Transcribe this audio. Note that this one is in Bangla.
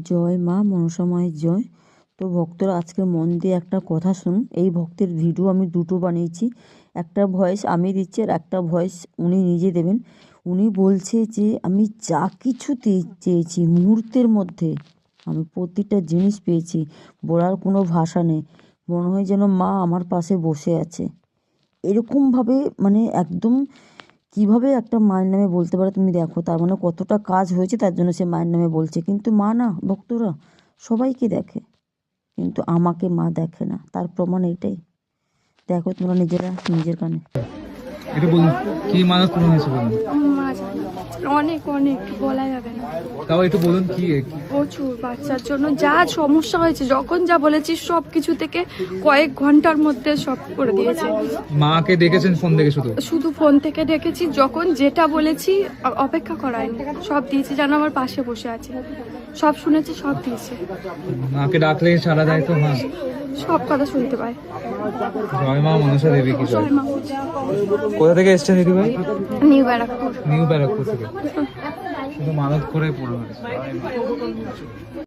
জয় মা মনসা মায়ের জয়। তো ভক্তরা আজকে মন দিয়ে একটা কথা শুনুন। এই ভক্তের ভিডিও আমি দুটো বানিয়েছি, একটা ভয়েস আমি দিচ্ছি আর একটা ভয়েস উনি নিজে দেবেন। উনি বলছে যে আমি যা কিছু চেয়েছি মুহূর্তের মধ্যে আমি প্রতিটা জিনিস পেয়েছি, বলার কোনো ভাষা নেই। মনে হয় যেন মা আমার পাশে বসে আছে। এরকমভাবে মানে একদম কিভাবে একটা মায়ের নামে বলতে পারে তুমি দেখো, তার মানে কতটা কাজ হয়েছে তার জন্য সে মায়ের নামে বলছে। কিন্তু মা না, ভক্তরা সবাইকে দেখে কিন্তু আমাকে মা দেখে না, তার প্রমাণ এটাই। দেখো তোমরা নিজেরা নিজের কানে। এটা বলুন কি মানত পূরণ হয়েছে বলুন। অনেক অনেক বলা যাবে না। তাও একটু বলুন কি প্রচুর বাচ্চার জন্য যা সমস্যা হয়েছে, যখন যা বলেছি সব কিছু থেকে কয়েক ঘন্টার মধ্যে সব করে দিয়েছে। মাকে দেখেছেন ফোন থেকে? শুধু ফোন থেকে দেখেছি, যখন যেটা বলেছি অপেক্ষা করায়নি, সব দিয়েছি, যেন আমার পাশে বসে আছে, সব শুনেছি, সব দিয়েছে। মাকে ডাকলে সারা দেয় তো মা? সব কথা শুনতে পায়। জয় মা মনসা দেবী কি জয়। জয় মা। কোথা থেকে এসছেন দিদি ভাই? নিউ ব্যারাকপুর। নিউ ব্যারাকপুর থেকে। শুধু মানত করে পূরণ হয়েছে।